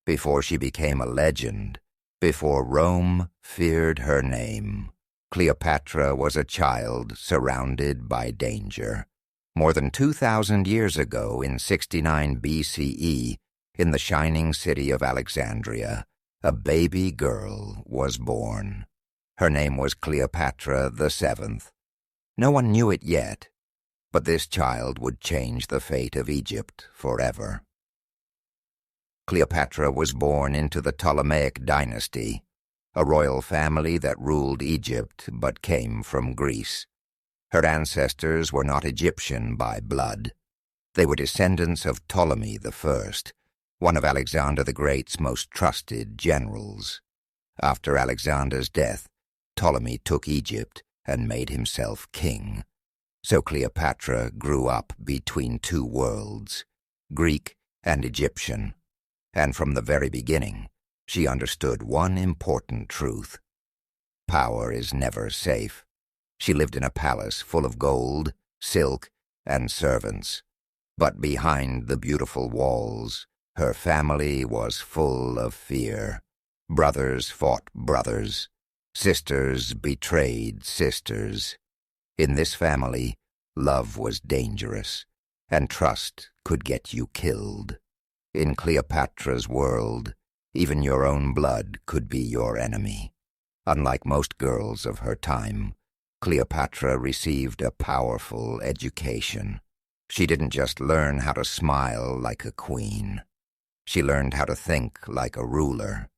before she became a legend, before Rome feared her name. Cleopatra was a child surrounded by danger. More than 2,000 years ago, in 69 BCE, in the shining city of Alexandria, a baby girl was born. Her name was Cleopatra VII. No one knew it yet, but this child would change the fate of Egypt forever. Cleopatra was born into the Ptolemaic dynasty, a royal family that ruled Egypt but came from Greece. Her ancestors were not Egyptian by blood. They were descendants of Ptolemy I, one of Alexander the Great's most trusted generals. After Alexander's death, Ptolemy took Egypt and made himself king. So Cleopatra grew up between two worlds, Greek and Egyptian, and from the very beginning, she understood one important truth. Power is never safe. She lived in a palace full of gold, silk, and servants. But behind the beautiful walls, her family was full of fear. Brothers fought brothers. Sisters betrayed sisters. In this family, love was dangerous, and trust could get you killed. In Cleopatra's world, even your own blood could be your enemy. Unlike most girls of her time, Cleopatra received a powerful education. She didn't just learn how to smile like a queen. She learned how to think like a ruler.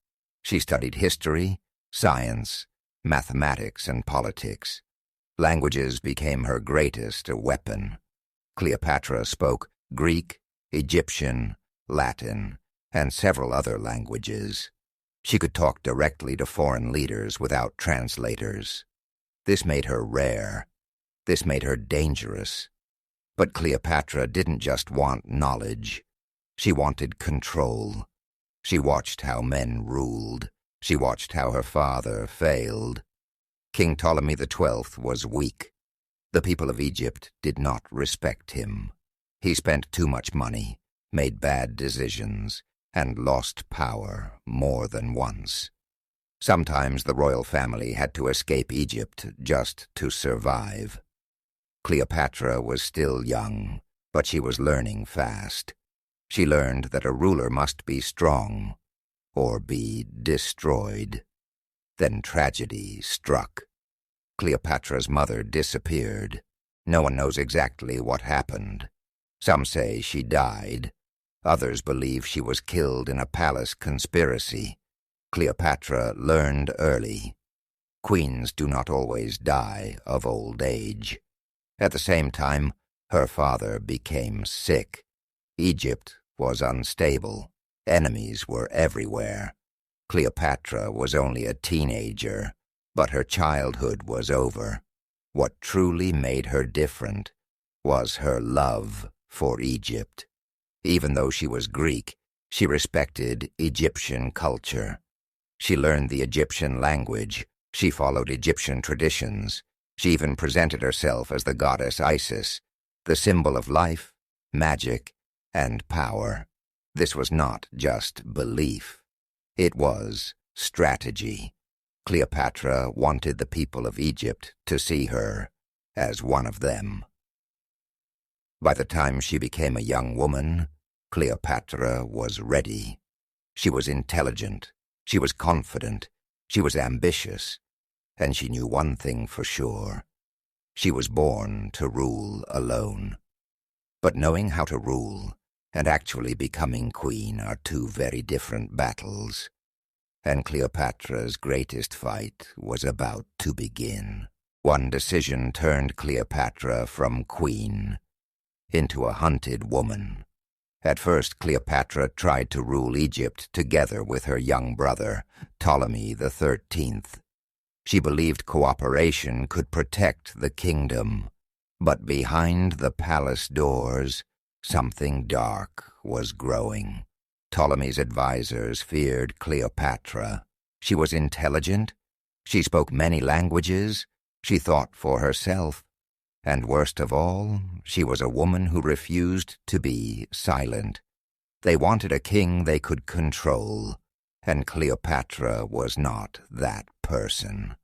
She studied history, science, mathematics, and politics. Languages became her greatest weapon. Cleopatra spoke Greek, Egyptian, Latin, and several other languages. She could talk directly to foreign leaders without translators. This made her rare. This made her dangerous. But Cleopatra didn't just want knowledge. She wanted control. She watched how men ruled. She watched how her father failed. King Ptolemy XII was weak. The people of Egypt did not respect him. He spent too much money, made bad decisions, and lost power more than once. Sometimes the royal family had to escape Egypt just to survive. Cleopatra was still young, but she was learning fast. She learned that a ruler must be strong or be destroyed. Then tragedy struck. Cleopatra's mother disappeared. No one knows exactly what happened. Some say she died. Others believe she was killed in a palace conspiracy. Cleopatra learned early. Queens do not always die of old age. At the same time, her father became sick. Egypt was unstable. Enemies were everywhere. Cleopatra was only a teenager, but her childhood was over. What truly made her different was her love for Egypt. Even though she was Greek, she respected Egyptian culture. She learned the Egyptian language. She followed Egyptian traditions. She even presented herself as the goddess Isis, the symbol of life, magic, and power. This was not just belief. It was strategy. Cleopatra wanted the people of Egypt to see her as one of them. By the time she became a young woman, Cleopatra was ready. She was intelligent, she was confident, she was ambitious, and she knew one thing for sure. She was born to rule alone. But knowing how to rule and actually becoming queen are two very different battles. And Cleopatra's greatest fight was about to begin. One decision turned Cleopatra from queen into a hunted woman. At first, Cleopatra tried to rule Egypt together with her young brother, Ptolemy XIII. She believed cooperation could protect the kingdom. But behind the palace doors, something dark was growing. Ptolemy's advisors feared Cleopatra. She was intelligent. She spoke many languages. She thought for herself. And worst of all, she was a woman who refused to be silent. They wanted a king they could control, and Cleopatra was not that person.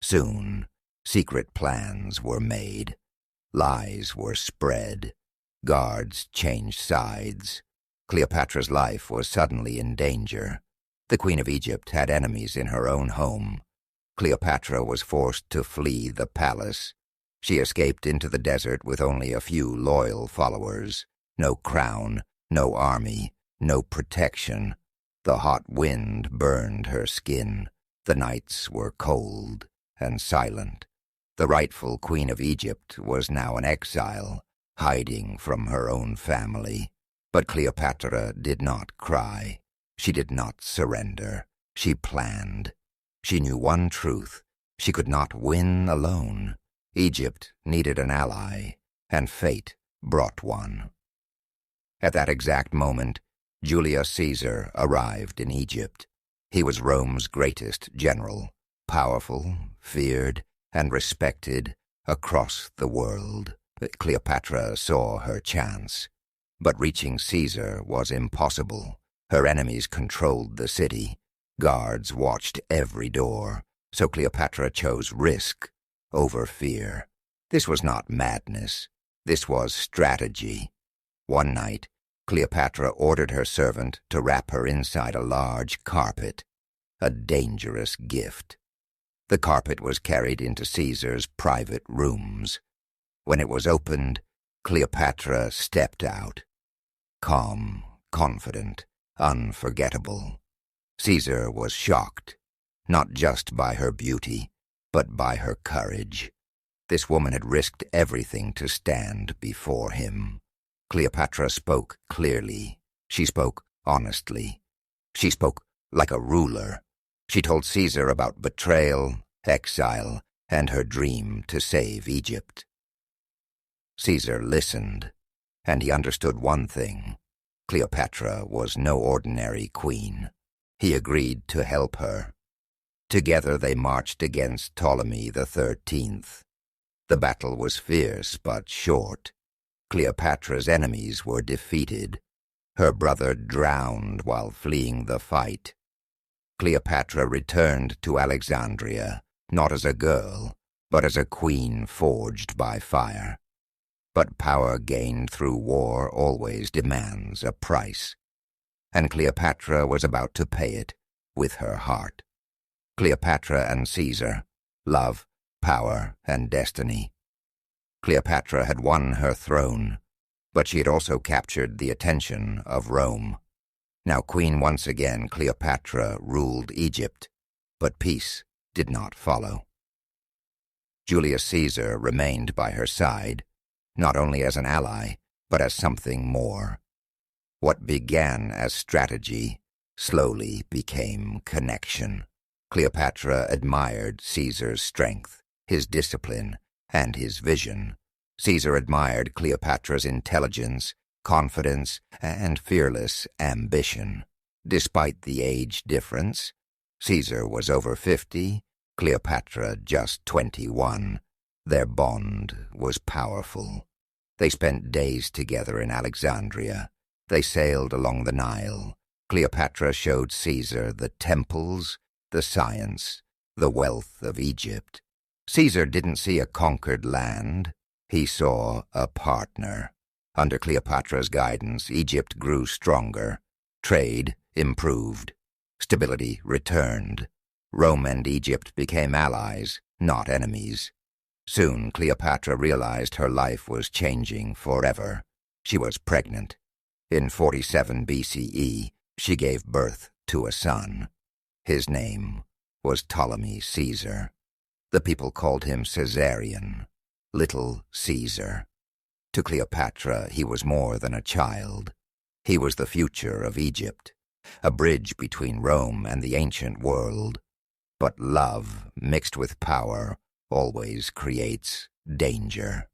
Soon, secret plans were made. Lies were spread. Guards changed sides. Cleopatra's life was suddenly in danger. The Queen of Egypt had enemies in her own home. Cleopatra was forced to flee the palace. She escaped into the desert with only a few loyal followers. No crown, no army, no protection. The hot wind burned her skin. The nights were cold and silent. The rightful Queen of Egypt was now in exile, hiding from her own family. But Cleopatra did not cry. She did not surrender. She planned. She knew one truth. She could not win alone. Egypt needed an ally, and fate brought one. At that exact moment, Julius Caesar arrived in Egypt. He was Rome's greatest general, powerful, feared, and respected across the world. Cleopatra saw her chance. But reaching Caesar was impossible. Her enemies controlled the city. Guards watched every door, so Cleopatra chose risk over fear. This was not madness. This was strategy. One night, Cleopatra ordered her servant to wrap her inside a large carpet, a dangerous gift. The carpet was carried into Caesar's private rooms. When it was opened, Cleopatra stepped out. Calm, confident, unforgettable. Caesar was shocked, not just by her beauty, but by her courage. This woman had risked everything to stand before him. Cleopatra spoke clearly. She spoke honestly. She spoke like a ruler. She told Caesar about betrayal, exile, and her dream to save Egypt. Caesar listened, and he understood one thing. Cleopatra was no ordinary queen. He agreed to help her. Together they marched against Ptolemy XIII. The battle was fierce but short. Cleopatra's enemies were defeated. Her brother drowned while fleeing the fight. Cleopatra returned to Alexandria, not as a girl, but as a queen forged by fire. But power gained through war always demands a price, and Cleopatra was about to pay it with her heart. Cleopatra and Caesar, love, power, and destiny. Cleopatra had won her throne, but she had also captured the attention of Rome. Now queen once again, Cleopatra ruled Egypt, but peace did not follow. Julius Caesar remained by her side, not only as an ally, but as something more. What began as strategy slowly became connection. Cleopatra admired Caesar's strength, his discipline, and his vision. Caesar admired Cleopatra's intelligence, confidence, and fearless ambition. Despite the age difference, Caesar was over 50, Cleopatra just 21. Their bond was powerful. They spent days together in Alexandria. They sailed along the Nile. Cleopatra showed Caesar the temples, the science, the wealth of Egypt. Caesar didn't see a conquered land. He saw a partner. Under Cleopatra's guidance, Egypt grew stronger. Trade improved. Stability returned. Rome and Egypt became allies, not enemies. Soon, Cleopatra realized her life was changing forever. She was pregnant. In 47 BCE, she gave birth to a son. His name was Ptolemy Caesar. The people called him Caesarion, Little Caesar. To Cleopatra, he was more than a child. He was the future of Egypt, a bridge between Rome and the ancient world. But love, mixed with power, always creates danger.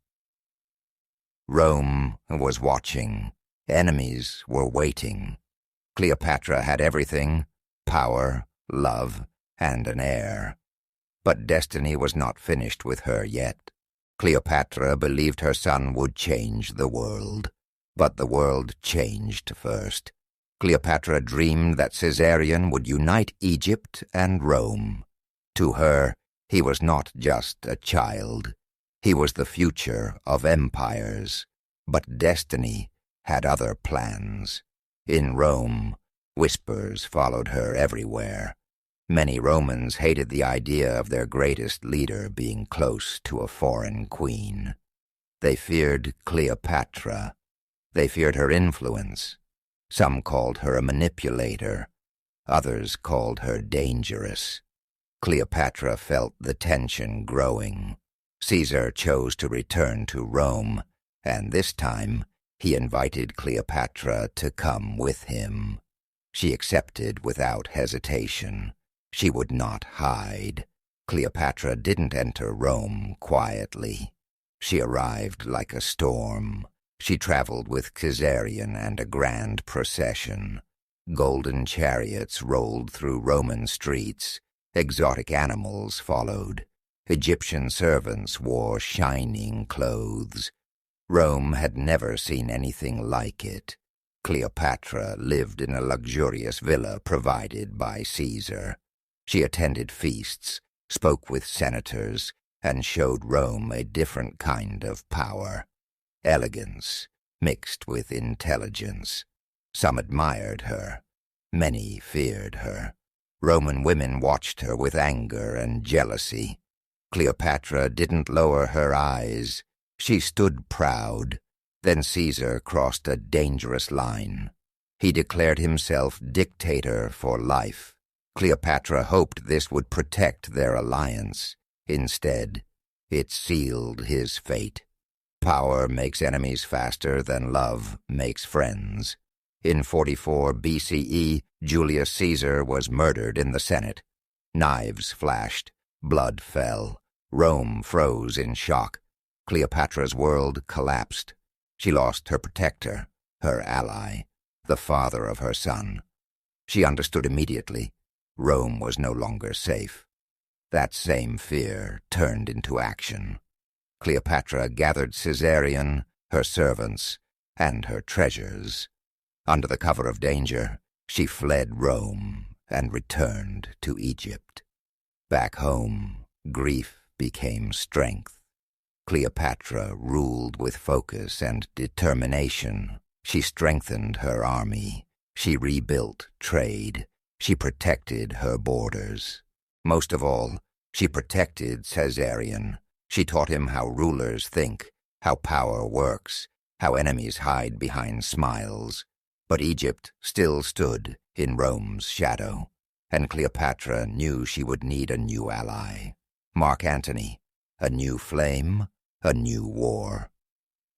Rome was watching. Enemies were waiting. Cleopatra had everything: power, love, and an heir. But destiny was not finished with her yet. Cleopatra believed her son would change the world. But the world changed first. Cleopatra dreamed that Caesarion would unite Egypt and Rome. To her, he was not just a child. He was the future of empires. But destiny had other plans. In Rome, whispers followed her everywhere. Many Romans hated the idea of their greatest leader being close to a foreign queen. They feared Cleopatra. They feared her influence. Some called her a manipulator. Others called her dangerous. Cleopatra felt the tension growing. Caesar chose to return to Rome, and this time he invited Cleopatra to come with him. She accepted without hesitation. She would not hide. Cleopatra didn't enter Rome quietly. She arrived like a storm. She traveled with Caesarion and a grand procession. Golden chariots rolled through Roman streets. Exotic animals followed. Egyptian servants wore shining clothes. Rome had never seen anything like it. Cleopatra lived in a luxurious villa provided by Caesar. She attended feasts, spoke with senators, and showed Rome a different kind of power. Elegance mixed with intelligence. Some admired her. Many feared her. Roman women watched her with anger and jealousy. Cleopatra didn't lower her eyes. She stood proud. Then Caesar crossed a dangerous line. He declared himself dictator for life. Cleopatra hoped this would protect their alliance. Instead, it sealed his fate. Power makes enemies faster than love makes friends. In 44 BCE, Julius Caesar was murdered in the Senate. Knives flashed. Blood fell. Rome froze in shock. Cleopatra's world collapsed. She lost her protector, her ally, the father of her son. She understood immediately. Rome was no longer safe. That same fear turned into action. Cleopatra gathered Caesarion, her servants, and her treasures. Under the cover of danger, she fled Rome and returned to Egypt. Back home, grief became strength. Cleopatra ruled with focus and determination. She strengthened her army. She rebuilt trade. She protected her borders. Most of all, she protected Caesarion. She taught him how rulers think, how power works, how enemies hide behind smiles. But Egypt still stood in Rome's shadow, and Cleopatra knew she would need a new ally. Mark Antony, a new flame, a new war.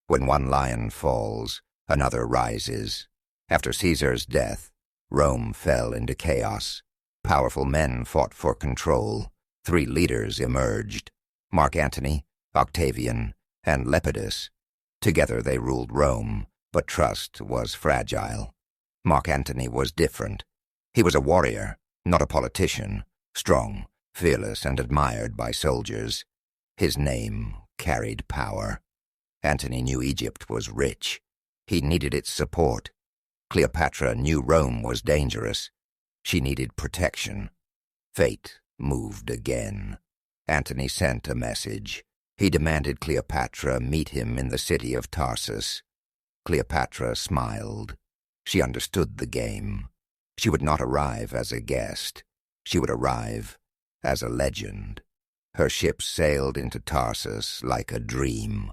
When one lion falls, another rises. After Caesar's death, Rome fell into chaos. Powerful men fought for control. 3 leaders emerged: Mark Antony, Octavian, and Lepidus. Together they ruled Rome, but trust was fragile. Mark Antony was different. He was a warrior, not a politician, strong, fearless, and admired by soldiers. His name carried power. Antony knew Egypt was rich. He needed its support. Cleopatra knew Rome was dangerous. She needed protection. Fate moved again. Antony sent a message. He demanded Cleopatra meet him in the city of Tarsus. Cleopatra smiled. She understood the game. She would not arrive as a guest. She would arrive as a legend. Her ship sailed into Tarsus like a dream.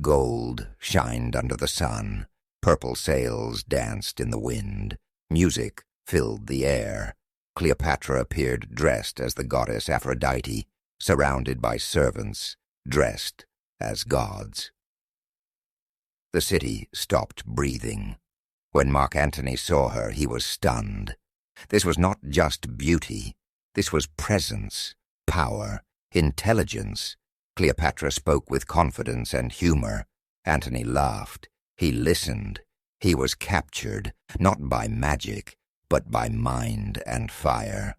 Gold shined under the sun. Purple sails danced in the wind. Music filled the air. Cleopatra appeared dressed as the goddess Aphrodite, surrounded by servants, dressed as gods. The city stopped breathing. When Mark Antony saw her, he was stunned. This was not just beauty. This was presence, power, intelligence. Cleopatra spoke with confidence and humor. Antony laughed. He listened. He was captured, not by magic, but by mind and fire.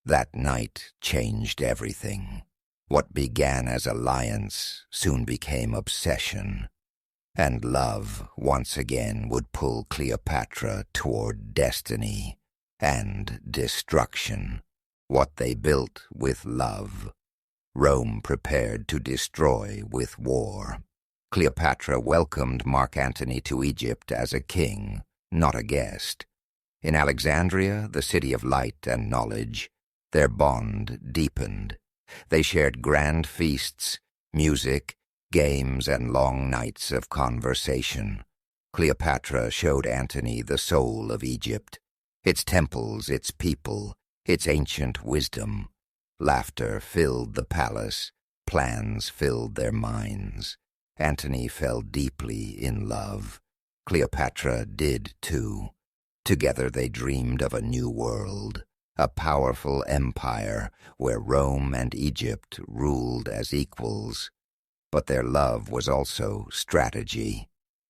That night changed everything. What began as alliance soon became obsession. And love, once again, would pull Cleopatra toward destiny and destruction. What they built with love, Rome prepared to destroy with war. Cleopatra welcomed Mark Antony to Egypt as a king, not a guest. In Alexandria, the city of light and knowledge, their bond deepened. They shared grand feasts, music, games, and long nights of conversation. Cleopatra showed Antony the soul of Egypt, its temples, its people, its ancient wisdom. Laughter filled the palace, plans filled their minds. Antony fell deeply in love. Cleopatra did too. Together they dreamed of a new world, a powerful empire where Rome and Egypt ruled as equals. But their love was also strategy.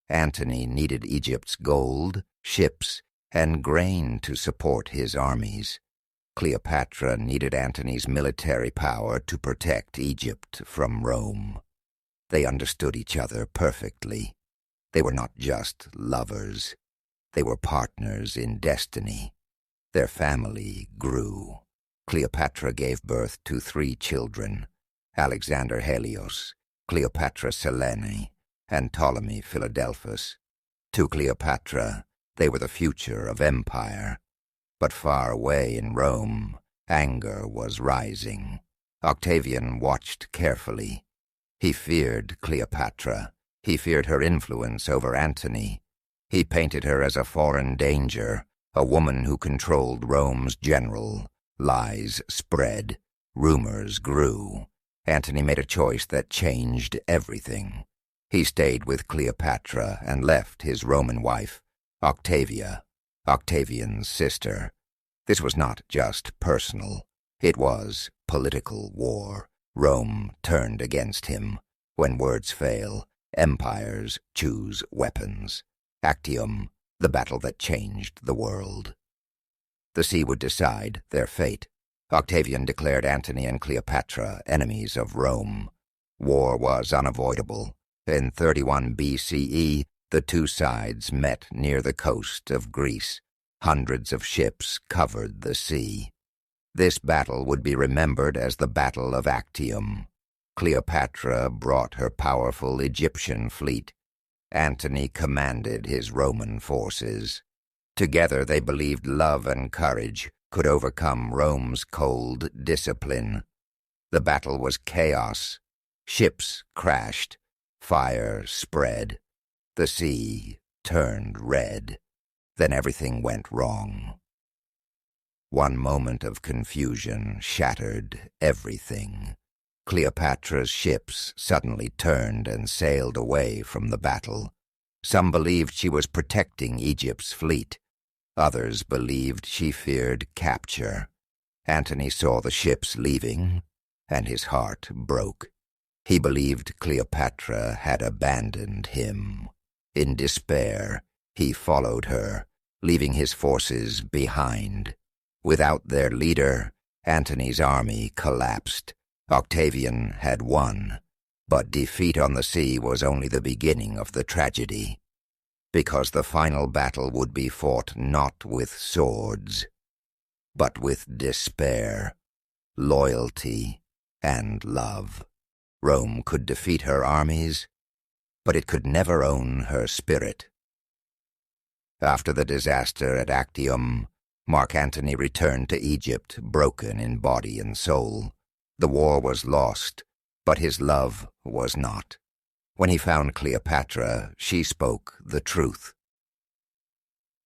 Antony needed Egypt's gold, ships, and grain to support his armies. Cleopatra needed Antony's military power to protect Egypt from Rome. They understood each other perfectly. They were not just lovers. They were partners in destiny. Their family grew. Cleopatra gave birth to 3 children, Alexander Helios, Cleopatra Selene, and Ptolemy Philadelphus. To Cleopatra, they were the future of empire. But far away in Rome, anger was rising. Octavian watched carefully. He feared Cleopatra. He feared her influence over Antony. He painted her as a foreign danger, a woman who controlled Rome's general. Lies spread. Rumors grew. Antony made a choice that changed everything. He stayed with Cleopatra and left his Roman wife, Octavia, Octavian's sister. This was not just personal. It was political war. Rome turned against him. When words fail, empires choose weapons. Actium, the battle that changed the world. The sea would decide their fate. Octavian declared Antony and Cleopatra enemies of Rome. War was unavoidable. In 31 BCE, the 2 sides met near the coast of Greece. Hundreds of ships covered the sea. This battle would be remembered as the Battle of Actium. Cleopatra brought her powerful Egyptian fleet. Antony commanded his Roman forces. Together they believed love and courage could overcome Rome's cold discipline. The battle was chaos. Ships crashed. Fire spread. The sea turned red. Then everything went wrong. One moment of confusion shattered everything. Cleopatra's ships suddenly turned and sailed away from the battle. Some believed she was protecting Egypt's fleet. Others believed she feared capture. Antony saw the ships leaving, and his heart broke. He believed Cleopatra had abandoned him. In despair, he followed her, leaving his forces behind. Without their leader, Antony's army collapsed. Octavian had won, but defeat on the sea was only the beginning of the tragedy, because the final battle would be fought not with swords, but with despair, loyalty, and love. Rome could defeat her armies, but it could never own her spirit. After the disaster at Actium, Mark Antony returned to Egypt, broken in body and soul. The war was lost, but his love was not. When he found Cleopatra, she spoke the truth.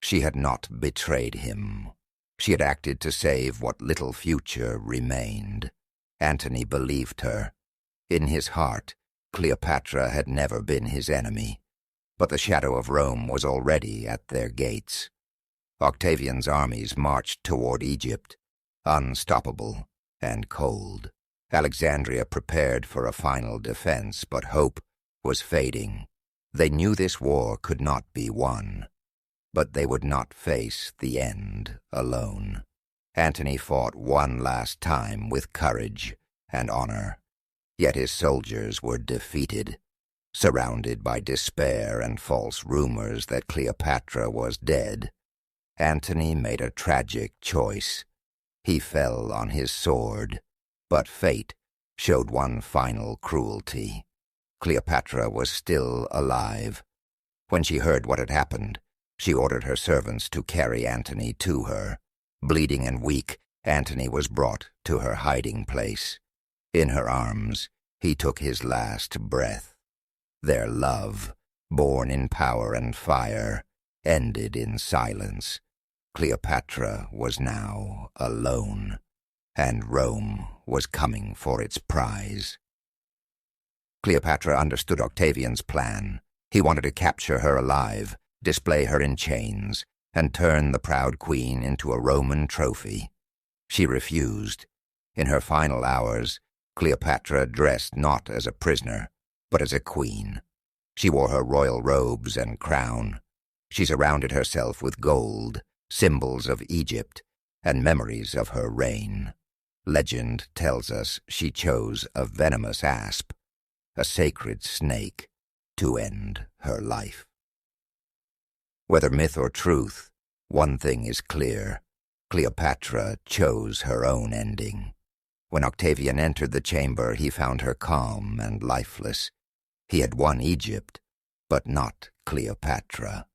She had not betrayed him. She had acted to save what little future remained. Antony believed her. In his heart, Cleopatra had never been his enemy, but the shadow of Rome was already at their gates. Octavian's armies marched toward Egypt, unstoppable and cold. Alexandria prepared for a final defense, but hope was fading. They knew this war could not be won, but they would not face the end alone. Antony fought one last time with courage and honor, yet his soldiers were defeated. Surrounded by despair and false rumors that Cleopatra was dead, Antony made a tragic choice. He fell on his sword, but fate showed one final cruelty. Cleopatra was still alive. When she heard what had happened, she ordered her servants to carry Antony to her. Bleeding and weak, Antony was brought to her hiding place. In her arms, he took his last breath. Their love, born in power and fire, ended in silence. Cleopatra was now alone, and Rome was coming for its prize. Cleopatra understood Octavian's plan. He wanted to capture her alive, display her in chains, and turn the proud queen into a Roman trophy. She refused. In her final hours, Cleopatra dressed not as a prisoner, but as a queen. She wore her royal robes and crown. She surrounded herself with gold, symbols of Egypt, and memories of her reign. Legend tells us she chose a venomous asp, a sacred snake, to end her life. Whether myth or truth, one thing is clear. Cleopatra chose her own ending. When Octavian entered the chamber, he found her calm and lifeless. He had won Egypt, but not Cleopatra.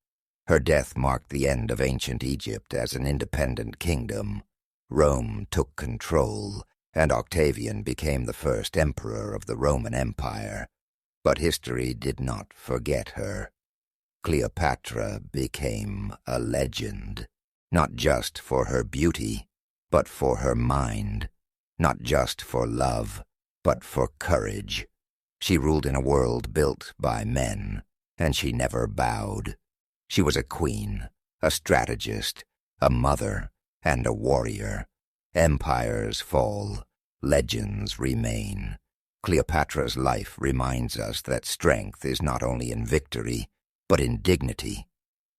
Her death marked the end of ancient Egypt as an independent kingdom. Rome took control, and Octavian became the first emperor of the Roman Empire. But history did not forget her. Cleopatra became a legend, not just for her beauty, but for her mind, not just for love, but for courage. She ruled in a world built by men, and she never bowed. She was a queen, a strategist, a mother, and a warrior. Empires fall, legends remain. Cleopatra's life reminds us that strength is not only in victory, but in dignity.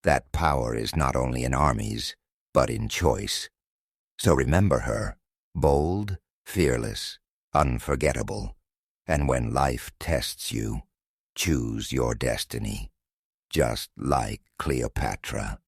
That power is not only in armies, but in choice. So remember her, bold, fearless, unforgettable. And when life tests you, choose your destiny, just like Cleopatra.